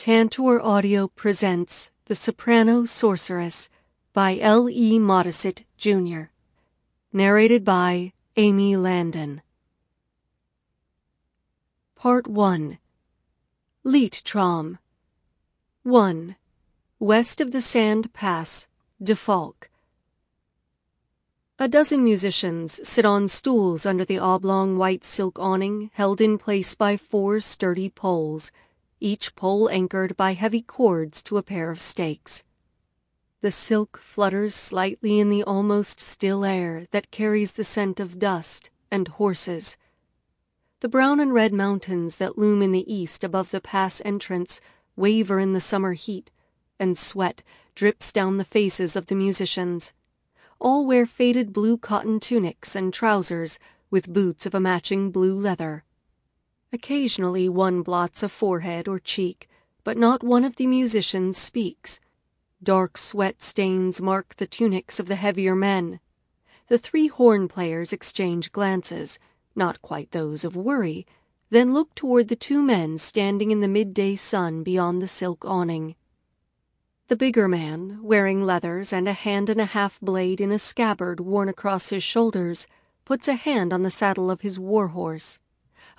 Tantor Audio presents The Soprano Sorceress by L.E. Modesitt, Jr. Narrated by Amy Landon. Part 1. Leittraum 1. West of the Sand Pass, Defalque. A dozen musicians sit on stools under the oblong white silk awning held in place by 4 sturdy poles, each pole anchored by heavy cords to a pair of stakes. The silk flutters slightly in the almost still air that carries the scent of dust and horses. The brown and red mountains that loom in the east above the pass entrance waver in the summer heat, and sweat drips down the faces of the musicians. All wear faded blue cotton tunics and trousers with boots of a matching blue leather. Occasionally one blots a forehead or cheek, but not one of the musicians speaks. Dark sweat stains mark the tunics of the heavier men. The 3 horn players exchange glances, not quite those of worry, then look toward the 2 men standing in the midday sun beyond the silk awning. The bigger man, wearing leathers and a hand-and-a-half blade in a scabbard worn across his shoulders, puts a hand on the saddle of his war-horse.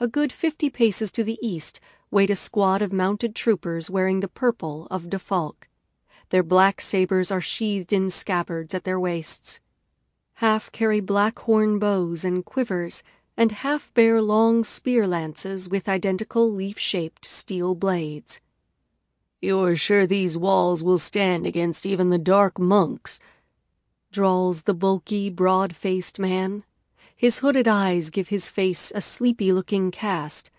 A good 50 paces to the east wait a squad of mounted troopers wearing the purple of Defalque. Their black sabers are sheathed in scabbards at their waists. Half carry black horn bows and quivers, and half bear long spear lances with identical leaf-shaped steel blades. "You're sure these walls will stand against even the dark monks?" drawls the bulky, broad-faced man. His hooded eyes give his face a sleepy-looking cast.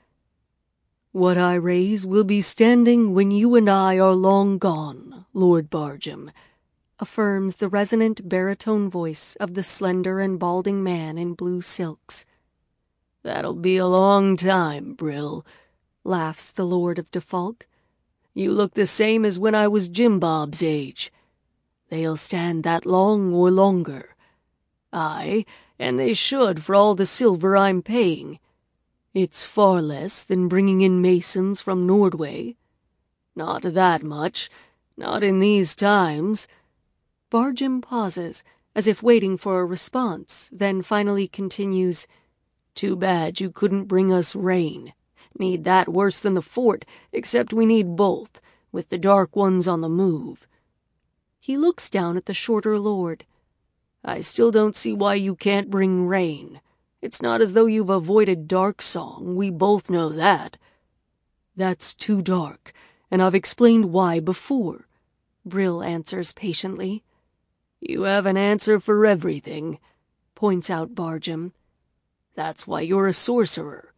"What I raise will be standing when you and I are long gone, Lord Bargham," affirms the resonant baritone voice of the slender and balding man in blue silks. "That'll be a long time, Brill," laughs the Lord of Defalque. "You look the same as when I was Jim Bob's age. They'll stand that long or longer. Aye, and they should for all the silver I'm paying. It's far less than bringing in masons from Nordway. Not that much, not in these times." Bargham pauses, as if waiting for a response, then finally continues, "Too bad you couldn't bring us rain. Need that worse than the fort, except we need both, with the dark ones on the move." He looks down at the shorter lord. "I still don't see why you can't bring rain. It's not as though you've avoided dark song, we both know that." "That's too dark, and I've explained why before," Brill answers patiently. "You have an answer for everything," points out Bargham. "That's why you're a sorcerer."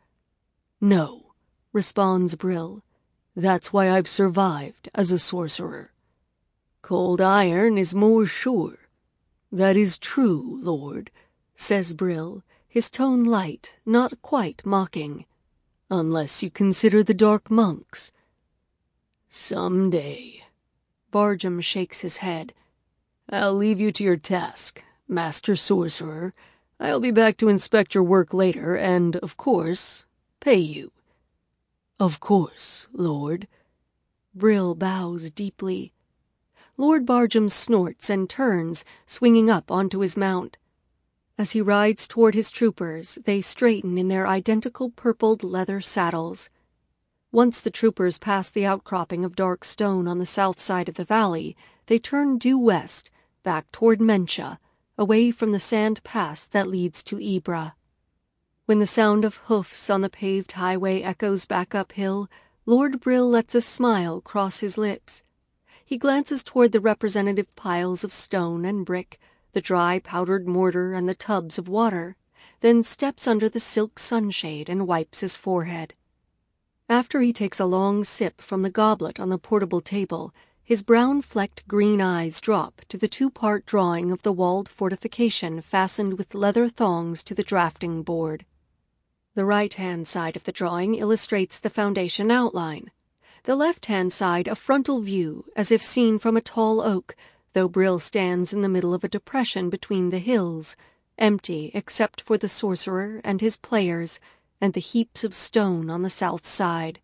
"No," responds Brill. "That's why I've survived as a sorcerer." "Cold iron is more sure." "That is true, Lord," says Brill, his tone light, not quite mocking. "Unless you consider the dark monks." "Some day." Bargham shakes his head. "I'll leave you to your task, Master Sorcerer. I'll be back to inspect your work later and, of course, pay you." "Of course, Lord." Brill bows deeply. Lord Bargham snorts and turns, swinging up onto his mount. As he rides toward his troopers, they straighten in their identical purpled leather saddles. Once the troopers pass the outcropping of dark stone on the south side of the valley, they turn due west, back toward Mencha, away from the sand pass that leads to Ybra. When the sound of hoofs on the paved highway echoes back uphill, Lord Brill lets a smile cross his lips. He glances toward the representative piles of stone and brick, the dry powdered mortar and the tubs of water, then steps under the silk sunshade and wipes his forehead. After he takes a long sip from the goblet on the portable table, his brown-flecked green eyes drop to the 2-part drawing of the walled fortification fastened with leather thongs to the drafting board. The right-hand side of the drawing illustrates the foundation outline. The left-hand side a frontal view, as if seen from a tall oak, though Brill stands in the middle of a depression between the hills, empty except for the sorcerer and his players, and the heaps of stone on the south side.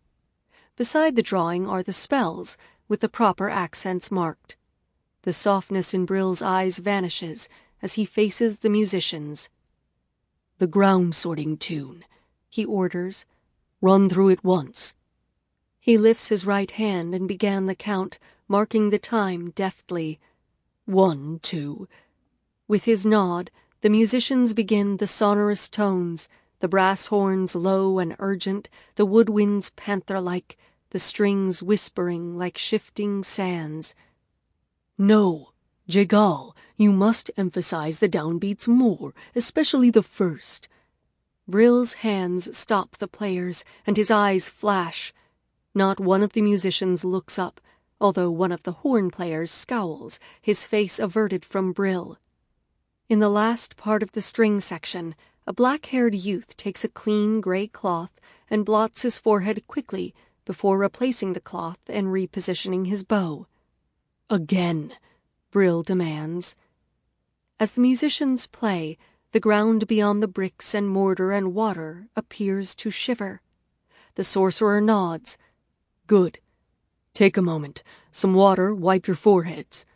Beside the drawing are the spells, with the proper accents marked. The softness in Brill's eyes vanishes as he faces the musicians. "The ground sorting tune," he orders. "Run through it once." He lifts his right hand and began the count, marking the time deftly. 1, 2. With his nod, the musicians begin the sonorous tones, the brass horns low and urgent, the woodwinds panther-like, the strings whispering like shifting sands. "No, Jagal, you must emphasize the downbeats more, especially the first." Brill's hands stop the players, and his eyes flash. Not one of the musicians looks up, although one of the horn players scowls, his face averted from Brill. In the last part of the string section, a black-haired youth takes a clean gray cloth and blots his forehead quickly before replacing the cloth and repositioning his bow. "Again," Brill demands. As the musicians play, the ground beyond the bricks and mortar and water appears to shiver. The sorcerer nods. "Good. Take a moment. Some water, wipe your foreheads."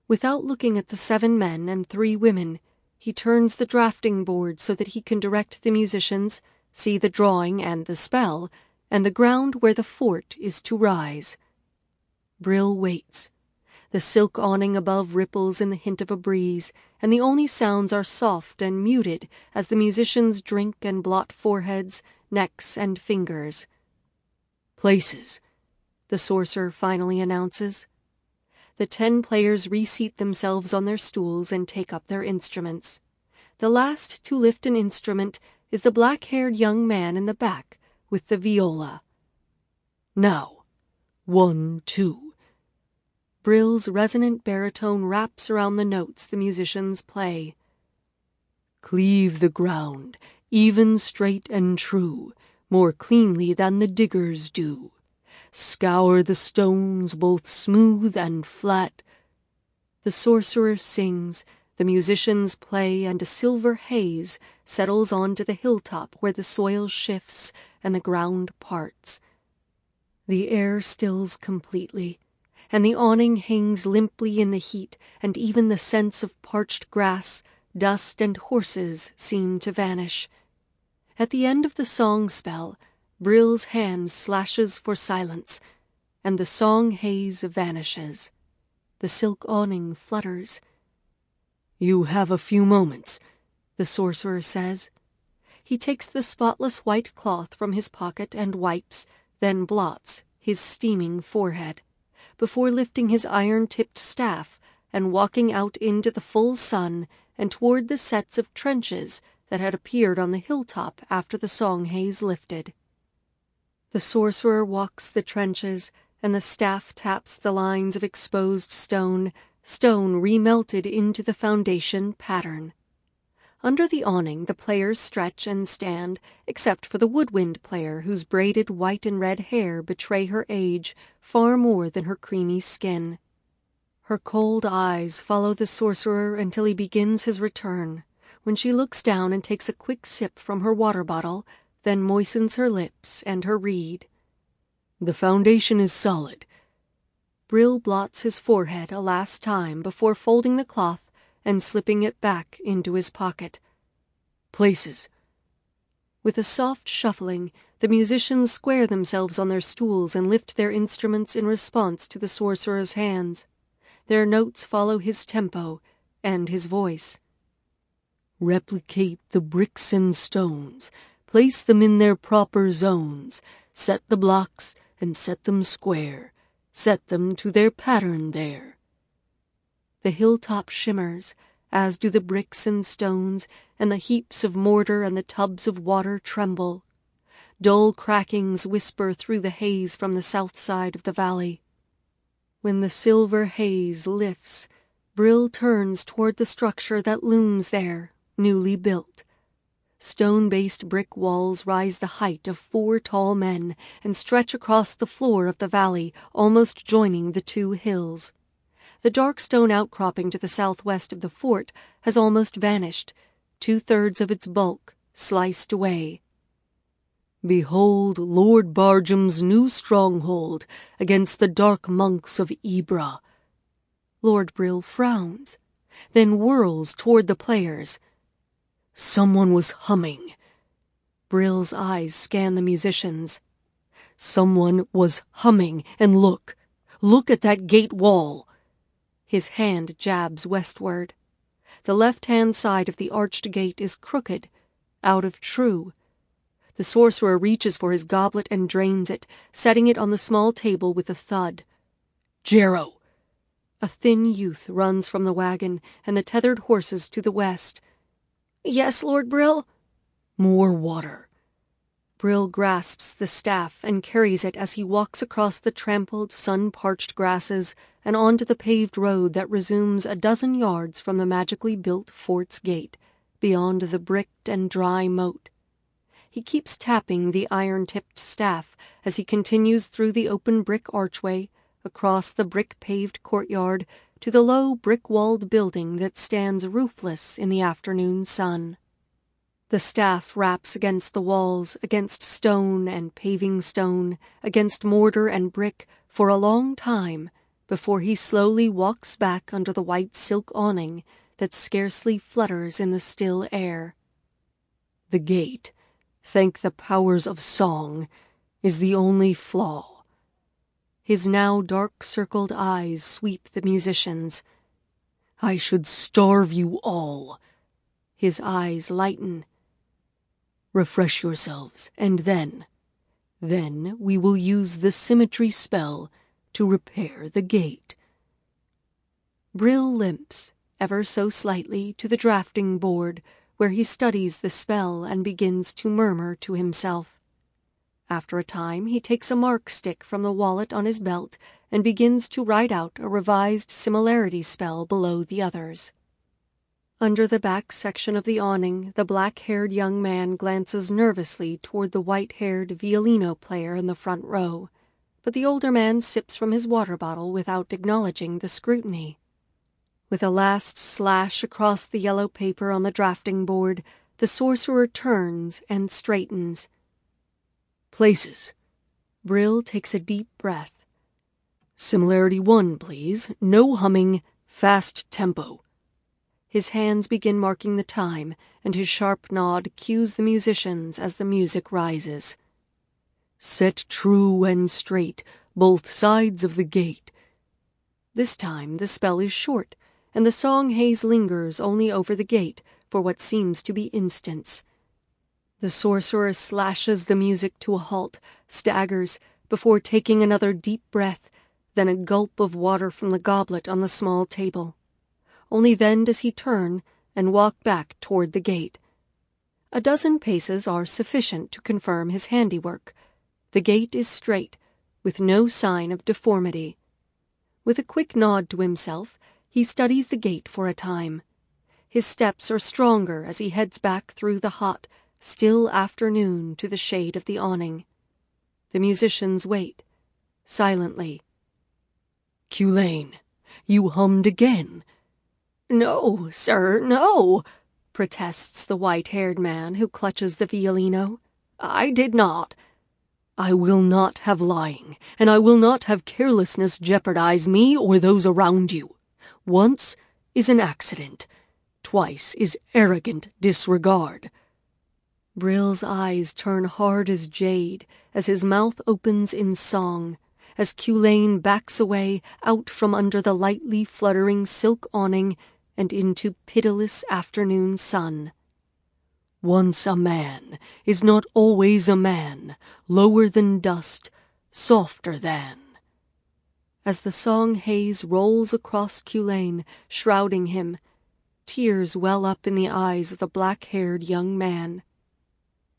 Without looking at the 7 men and 3 women, he turns the drafting board so that he can direct the musicians, see the drawing and the spell, and the ground where the fort is to rise. Brill waits. The silk awning above ripples in the hint of a breeze, and the only sounds are soft and muted as the musicians drink and blot foreheads, necks, and fingers. "Places," the sorcerer finally announces. The 10 players reseat themselves on their stools and take up their instruments. The last to lift an instrument is the black-haired young man in the back with the viola. "Now, 1, 2. Brill's resonant baritone wraps around the notes the musicians play. "Cleave the ground, even, straight, and true, more cleanly than the diggers do. Scour the stones both smooth and flat." The sorcerer sings, the musicians play, and a silver haze settles onto the hilltop where the soil shifts and the ground parts. The air stills completely, and the awning hangs limply in the heat, and even the scents of parched grass, dust, and horses seem to vanish. At the end of the song spell, Brill's hand slashes for silence, and the song haze vanishes. The silk awning flutters. "You have a few moments," the sorcerer says. He takes the spotless white cloth from his pocket and wipes, then blots, his steaming forehead, before lifting his iron-tipped staff and walking out into the full sun and toward the sets of trenches that had appeared on the hilltop after the song haze lifted. The sorcerer walks the trenches, and the staff taps the lines of exposed stone, stone remelted into the foundation pattern. Under the awning the players stretch and stand, except for the woodwind player whose braided white and red hair betray her age far more than her creamy skin. Her cold eyes follow the sorcerer until he begins his return, when she looks down and takes a quick sip from her water bottle, then moistens her lips and her reed. "The foundation is solid." Brill blots his forehead a last time before folding the cloth and slipping it back into his pocket. "Places." With a soft shuffling, the musicians square themselves on their stools and lift their instruments in response to the sorcerer's hands. Their notes follow his tempo and his voice. "Replicate the bricks and stones. Place them in their proper zones. Set the blocks and set them square. Set them to their pattern there." The hilltop shimmers, as do the bricks and stones, and the heaps of mortar and the tubs of water tremble. Dull crackings whisper through the haze from the south side of the valley. When the silver haze lifts, Brill turns toward the structure that looms there, newly built. Stone-based brick walls rise the height of 4 tall men and stretch across the floor of the valley, almost joining the 2 hills. The dark stone outcropping to the southwest of the fort has almost vanished, 2/3 of its bulk sliced away. Behold Lord Barham's new stronghold against the dark monks of Ibra. Lord Brill frowns, then whirls toward the players. Someone was humming. Brill's eyes scan the musicians. Someone was humming, and look at that gate wall. His hand jabs westward. The left-hand side of the arched gate is crooked, out of true. The sorcerer reaches for his goblet and drains it, setting it on the small table with a thud. Jero! A thin youth runs from the wagon and the tethered horses to the west. Yes, Lord Brill? More water. Brill grasps the staff and carries it as he walks across the trampled, sun-parched grasses and onto the paved road that resumes a dozen yards from the magically built fort's gate, beyond the bricked and dry moat. He keeps tapping the iron-tipped staff as he continues through the open brick archway, across the brick-paved courtyard, to the low brick-walled building that stands roofless in the afternoon sun. The staff raps against the walls, against stone and paving stone, against mortar and brick for a long time before he slowly walks back under the white silk awning that scarcely flutters in the still air. The gate, thank the powers of song, is the only flaw. His now dark-circled eyes sweep the musicians. I should starve you all. His eyes lighten. Refresh yourselves, and then we will use the symmetry spell to repair the gate. Brill limps, ever so slightly, to the drafting board, where he studies the spell and begins to murmur to himself. After a time, he takes a mark stick from the wallet on his belt and begins to write out a revised similarity spell below the others. Under the back section of the awning, the black-haired young man glances nervously toward the white-haired violino player in the front row, but the older man sips from his water bottle without acknowledging the scrutiny. With a last slash across the yellow paper on the drafting board, the sorcerer turns and straightens. Places. Brill takes a deep breath. Similarity 1, please. No humming, fast tempo. His hands begin marking the time, and his sharp nod cues the musicians as the music rises. Set true and straight, both sides of the gate. This time the spell is short, and the song haze lingers only over the gate for what seems to be instants. The sorcerer slashes the music to a halt, staggers, before taking another deep breath, then a gulp of water from the goblet on the small table. Only then does he turn and walk back toward the gate. A dozen paces are sufficient to confirm his handiwork. The gate is straight, with no sign of deformity. With a quick nod to himself, he studies the gate for a time. His steps are stronger as he heads back through the hot, still afternoon to the shade of the awning. The musicians wait, silently. Culain, you hummed again. No, sir, no, protests the white-haired man who clutches the violino. I did not. I will not have lying, and I will not have carelessness jeopardize me or those around you. Once is an accident. Twice is arrogant disregard. Brill's eyes turn hard as jade as his mouth opens in song, as Culain backs away out from under the lightly fluttering silk awning and into pitiless afternoon sun. Once a man is not always a man, lower than dust, softer than. As the song haze rolls across Culain, shrouding him, tears well up in the eyes of the black-haired young man.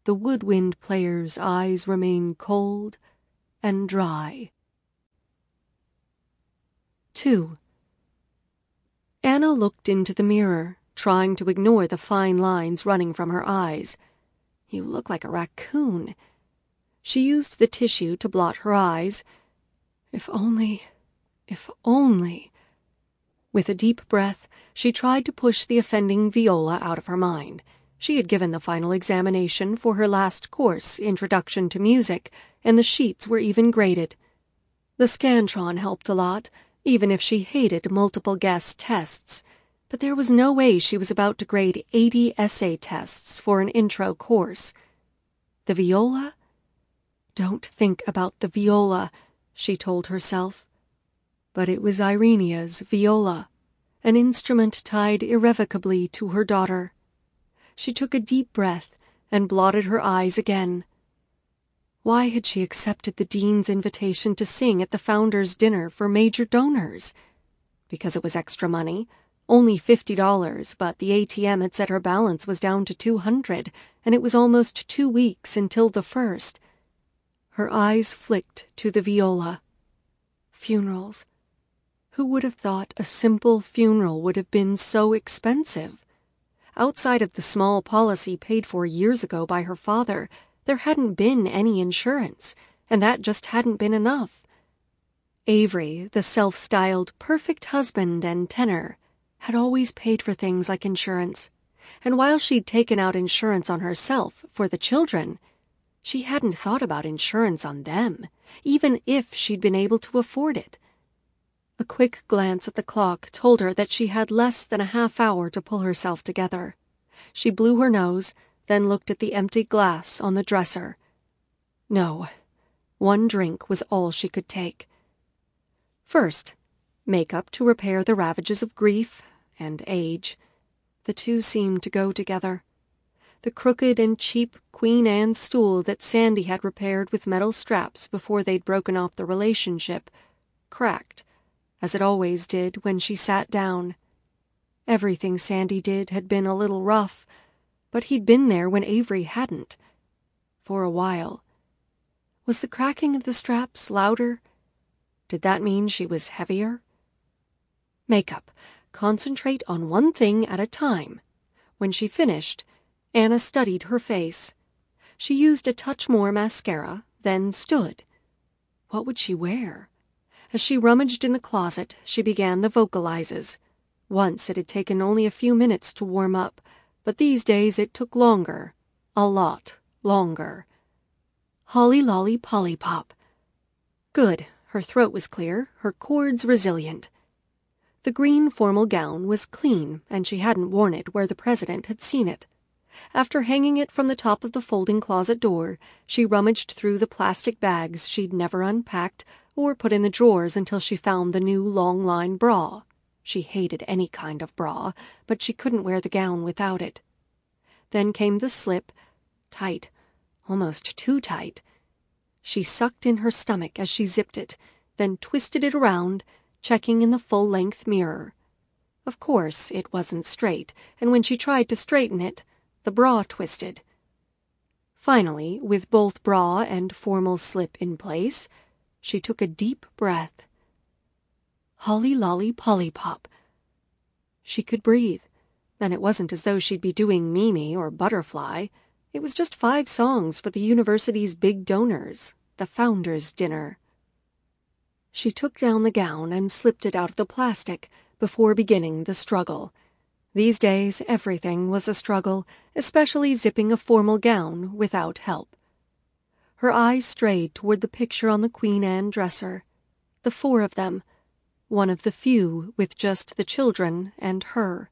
The woodwind player's eyes remain cold and dry. 2. Anna looked into the mirror, trying to ignore the fine lines running from her eyes. You look like a raccoon. She used the tissue to blot her eyes. If only. With a deep breath, she tried to push the offending viola out of her mind. She had given the final examination for her last course, Introduction to Music, and the sheets were even graded. The Scantron helped a lot, even if she hated multiple guess tests, but there was no way she was about to grade 80 essay tests for an intro course. The viola? Don't think about the viola, she told herself. But it was Irenia's viola, an instrument tied irrevocably to her daughter. She took a deep breath and blotted her eyes again. Why had she accepted the dean's invitation to sing at the founders' dinner for major donors? Because it was extra money, only $50, but the ATM had said her balance was down to $200, and it was almost 2 weeks until the first. Her eyes flicked to the viola. Funerals. Who would have thought a simple funeral would have been so expensive? Outside of the small policy paid for years ago by her father, there hadn't been any insurance, and that just hadn't been enough. Avery, the self-styled perfect husband and tenor, had always paid for things like insurance, and while she'd taken out insurance on herself for the children, she hadn't thought about insurance on them, even if she'd been able to afford it. A quick glance at the clock told her that she had less than a half hour to pull herself together. She blew her nose, then looked at the empty glass on the dresser. No, 1 drink was all she could take. First, makeup to repair the ravages of grief and age. The two seemed to go together. The crooked and cheap Queen Anne stool that Sandy had repaired with metal straps before they'd broken off the relationship cracked, as it always did when she sat down. Everything Sandy did had been a little rough, but he'd been there when Avery hadn't. For a while. Was the cracking of the straps louder? Did that mean she was heavier? Makeup. Concentrate on one thing at a time. When she finished, Anna studied her face. She used a touch more mascara, then stood. What would she wear? As she rummaged in the closet, she began the vocalizes. Once it had taken only a few minutes to warm up, but these days it took longer. A lot longer. Holly Lolly Polly Pop. Good. Her throat was clear, her chords resilient. The green formal gown was clean, and she hadn't worn it where the president had seen it. After hanging it from the top of the folding closet door, she rummaged through the plastic bags she'd never unpacked or put in the drawers until she found the new long-line bra. She hated any kind of bra, but she couldn't wear the gown without it. Then came the slip, tight, almost too tight. She sucked in her stomach as she zipped it, then twisted it around, checking in the full-length mirror. Of course, it wasn't straight, and when she tried to straighten it, the bra twisted. Finally, with both bra and formal slip in place, she took a deep breath. Holly Lolly Polly Pop. She could breathe, and it wasn't as though she'd be doing Mimi or Butterfly. It was just 5 songs for the university's big donors, the founders' dinner. She took down the gown and slipped it out of the plastic before beginning the struggle. These days, everything was a struggle, especially zipping a formal gown without help. Her eyes strayed toward the picture on the Queen Anne dresser. The 4 of them. One of the few with just the children and her.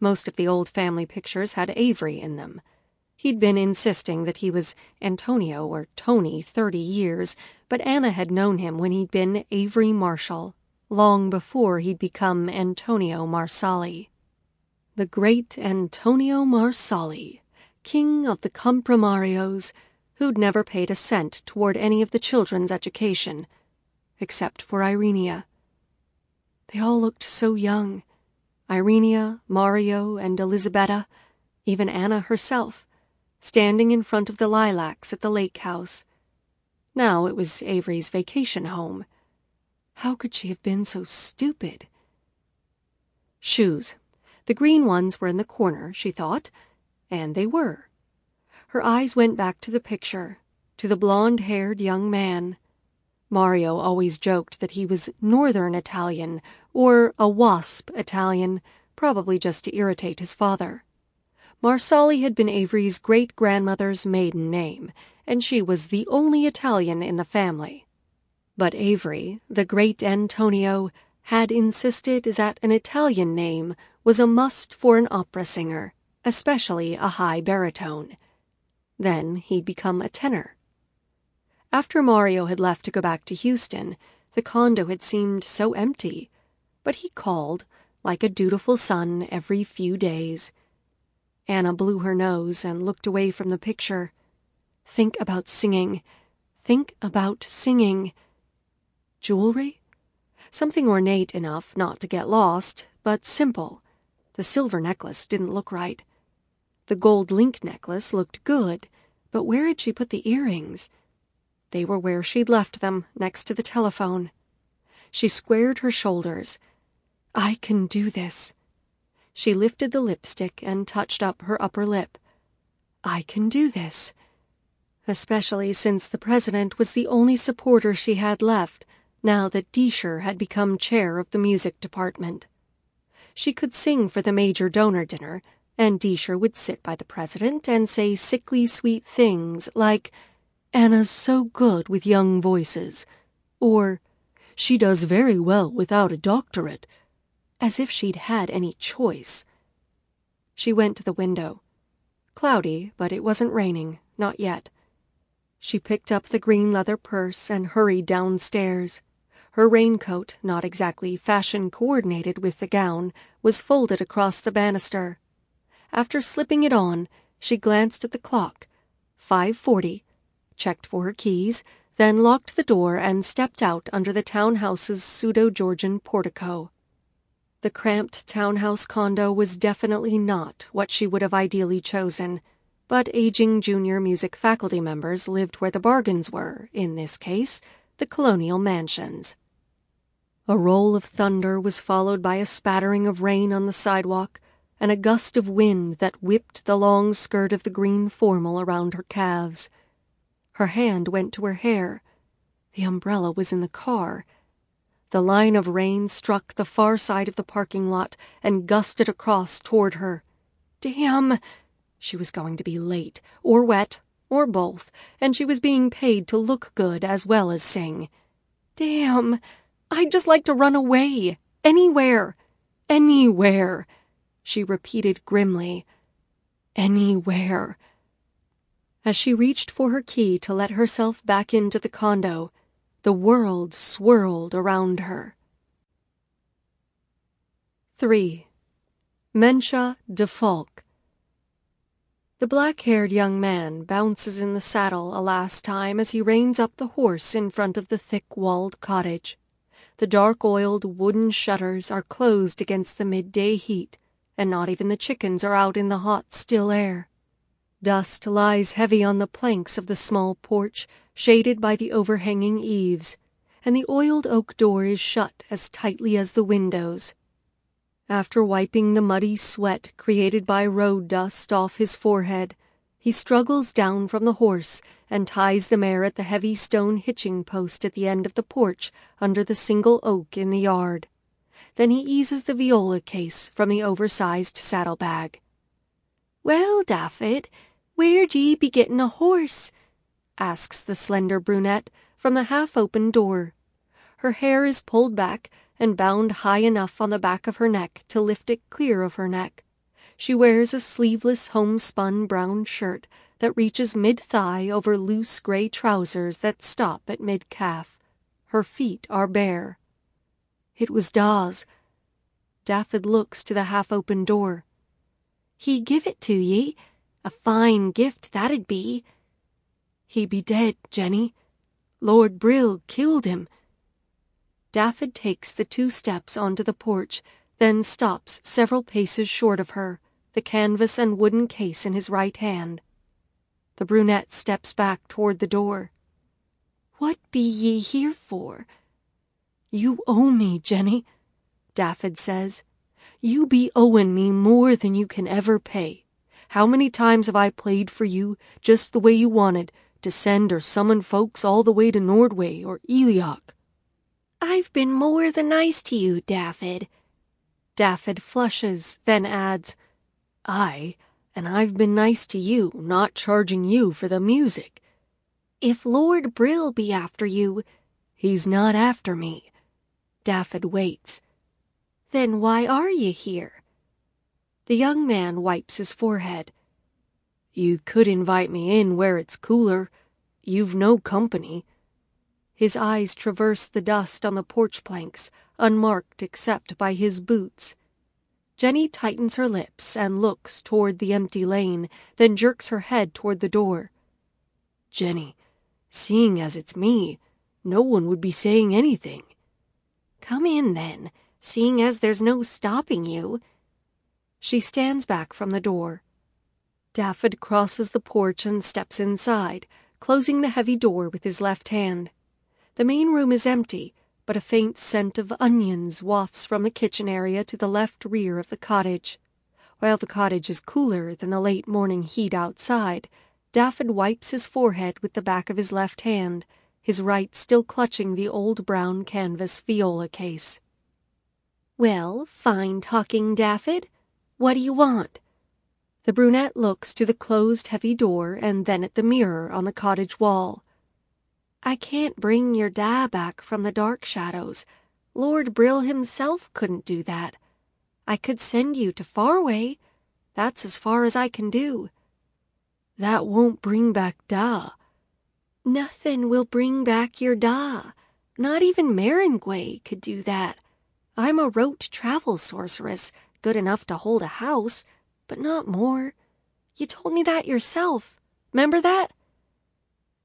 Most of the old family pictures had Avery in them. He'd been insisting that he was Antonio or Tony 30 years, but Anna had known him when he'd been Avery Marshall, long before he'd become Antonio Marsali. The great Antonio Marsali, king of the comprimarios, who'd never paid a cent toward any of the children's education, except for Irenia. They all looked so young. Irenia, Mario, and Elisabetta, even Anna herself, standing in front of the lilacs at the lake house. Now it was Avery's vacation home. How could she have been so stupid? Shoes. The green ones were in the corner, she thought, and they were. Her eyes went back to the picture, to the blonde-haired young man. Mario always joked that he was Northern Italian, or a WASP Italian, probably just to irritate his father. Marsali had been Avery's great-grandmother's maiden name, and she was the only Italian in the family. But Avery, the great Antonio, had insisted that an Italian name was a must for an opera singer, especially a high baritone. Then he'd become a tenor. After Mario had left to go back to Houston, the condo had seemed so empty, but he called, like a dutiful son, every few days. Anna blew her nose and looked away from the picture. Think about singing. Think about singing. Jewelry? Something ornate enough not to get lost, but simple. The silver necklace didn't look right. The gold link necklace looked good, but where had she put the earrings? They were where she'd left them, next to the telephone. She squared her shoulders. I can do this. She lifted the lipstick and touched up her upper lip. I can do this. Especially since the president was the only supporter she had left, now that Deisher had become chair of the music department. She could sing for the major donor dinner, and Deisher would sit by the president and say sickly sweet things like, Anna's so good with young voices, or she does very well without a doctorate, as if she'd had any choice. She went to the window. Cloudy, but it wasn't raining, not yet. She picked up the green leather purse and hurried downstairs. Her raincoat, not exactly fashion-coordinated with the gown, was folded across the banister. After slipping it on, she glanced at the clock. 5:40, checked for her keys, then locked the door and stepped out under the townhouse's pseudo-Georgian portico. The cramped townhouse condo was definitely not what she would have ideally chosen, but aging junior music faculty members lived where the bargains were, in this case, the colonial mansions. A roll of thunder was followed by a spattering of rain on the sidewalk, and a gust of wind that whipped the long skirt of the green formal around her calves. Her hand went to her hair. The umbrella was in the car. The line of rain struck the far side of the parking lot and gusted across toward her. Damn! She was going to be late, or wet, or both, and she was being paid to look good as well as sing. Damn! I'd just like to run away. Anywhere. Anywhere. She repeated grimly. Anywhere. As she reached for her key to let herself back into the condo, the world swirled around her. 3. Mencha de Falk. The black-haired young man bounces in the saddle a last time as he reins up the horse in front of the thick-walled cottage. The dark-oiled wooden shutters are closed against the midday heat, and not even the chickens are out in the hot, still air. Dust lies heavy on the planks of the small porch, shaded by the overhanging eaves, and the oiled oak door is shut as tightly as the windows. After wiping the muddy sweat created by road dust off his forehead, he struggles down from the horse and ties the mare at the heavy stone hitching post at the end of the porch under the single oak in the yard. Then he eases the viola case from the oversized saddlebag. "Well, Daffod, where'd ye be getting a horse?" asks the slender brunette from the half-open door. Her hair is pulled back and bound high enough on the back of her neck to lift it clear of her neck. She wears a sleeveless homespun brown shirt that reaches mid-thigh over loose gray trousers that stop at mid-calf. Her feet are bare. It was Dawes. Daffod looks to the half-open door. "He give it to ye. A fine gift that'd be." "He be dead, Jenny. Lord Brill killed him." Daffod takes the 2 steps onto the porch, then stops several paces short of her, the canvas and wooden case in his right hand. The brunette steps back toward the door. "What be ye here for?" "You owe me, Jenny," Daffod says. "You be owing me more than you can ever pay. How many times have I played for you, just the way you wanted, to send or summon folks all the way to Nordway or Eliok?" "I've been more than nice to you, Daffod." Daffod flushes, then adds, "Aye, And I've been nice to you, not charging you for the music. If Lord Brill be after you—" "He's not after me." Daffod waits. "Then why are you here?" The young man wipes his forehead. "You could invite me in where it's cooler. You've no company." His eyes traverse the dust on the porch planks, unmarked except by his boots. Jenny tightens her lips and looks toward the empty lane, then jerks her head toward the door. "Jenny, seeing as it's me, no one would be saying anything." "Come in, then, seeing as there's no stopping you." She stands back from the door. Daffod crosses the porch and steps inside, closing the heavy door with his left hand. The main room is empty, but a faint scent of onions wafts from the kitchen area to the left rear of the cottage. While the cottage is cooler than the late morning heat outside, Daffod wipes his forehead with the back of his left hand, his right still clutching the old brown canvas viola case. "Well, fine talking, Daffod. What do you want?" The brunette looks to the closed heavy door and then at the mirror on the cottage wall. "I can't bring your da back from the dark shadows. Lord Brill himself couldn't do that. I could send you to Farway. That's as far as I can do." "That won't bring back Da." "Nothing will bring back your da. Not even Maringway could do that. I'm a rote travel sorceress, good enough to hold a house, but not more. You told me that yourself. 'Member that?"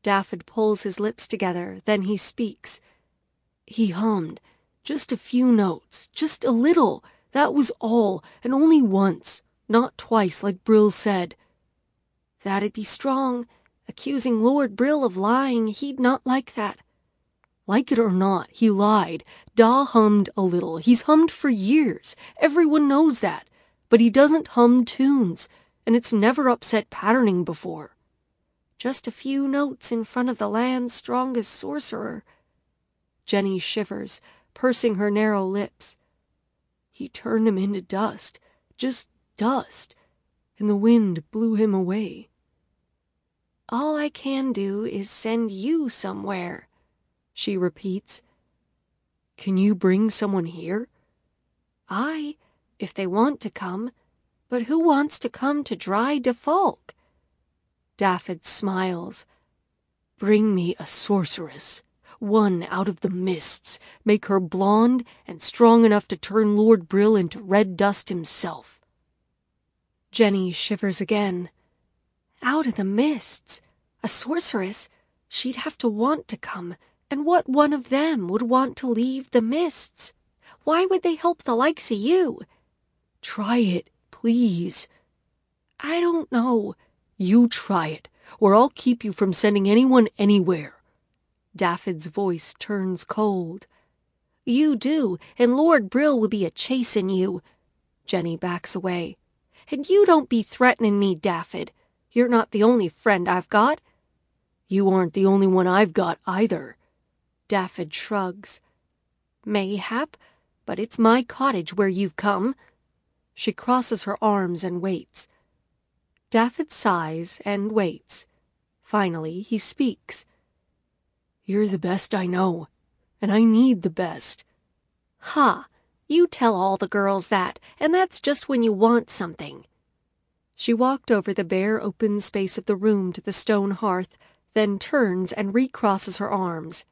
Daffod pulls his lips together, then he speaks. "He hummed. Just a few notes. Just a little. That was all. And only once. Not twice, like Brill said." "That'd be strong. Accusing Lord Brill of lying, he'd not like that." "Like it or not, he lied. Da hummed a little. He's hummed for years. Everyone knows that. But he doesn't hum tunes. And it's never upset patterning before." "Just a few notes in front of the land's strongest sorcerer." Jenny shivers, pursing her narrow lips. "He turned him into dust. Just dust. And the wind blew him away." "All I can do is send you somewhere," she repeats. "Can you bring someone here?" "Aye, if they want to come. But who wants to come to dry Defolk?" Daffod smiles. "Bring me a sorceress. One out of the mists. Make her blonde and strong enough to turn Lord Brill into red dust himself." Jenny shivers again. "Out of the mists? A sorceress? She'd have to want to come, and what one of them would want to leave the mists? Why would they help the likes of you?" "Try it, please." "I don't know." "You try it, or I'll keep you from sending anyone anywhere." Daffod's voice turns cold. "You do, and Lord Brill will be a-chasing you." Jenny backs away. "And you don't be threatening me, Daffod. You're not the only friend I've got." "You aren't the only one I've got either." Daffod shrugs. "Mayhap, but it's my cottage where you've come." She crosses her arms and waits. Daffod sighs and waits. Finally he speaks. "You're the best I know, and I need the best." "Ha! You tell all the girls that, and that's just when you want something." She walked over the bare open space of the room to the stone hearth, then turns and recrosses her arms.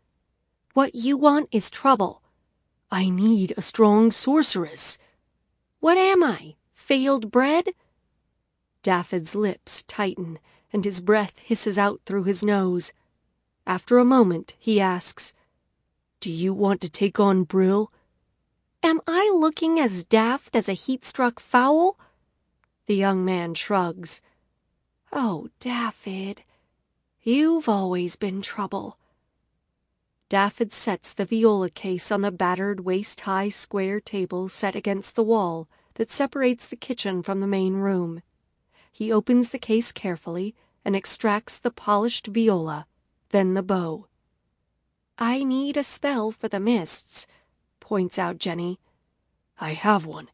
"What you want is trouble." "I need a strong sorceress." "What am I? Failed bread?" Daffod's lips tighten, and his breath hisses out through his nose. After a moment, he asks, "Do you want to take on Brill?" "Am I looking as daft as a heat-struck fowl?" The young man shrugs. "Oh, Daffod, you've always been trouble." Daffod sets the viola case on the battered waist-high square table set against the wall that separates the kitchen from the main room. He opens the case carefully and extracts the polished viola, then the bow. "I need a spell for the mists," points out Jenny. "I have one."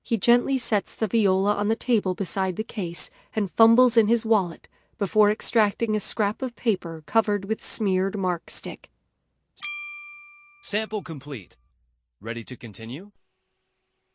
He gently sets the viola on the table beside the case and fumbles in his wallet before extracting a scrap of paper covered with smeared mark stick. Sample complete. Ready to continue?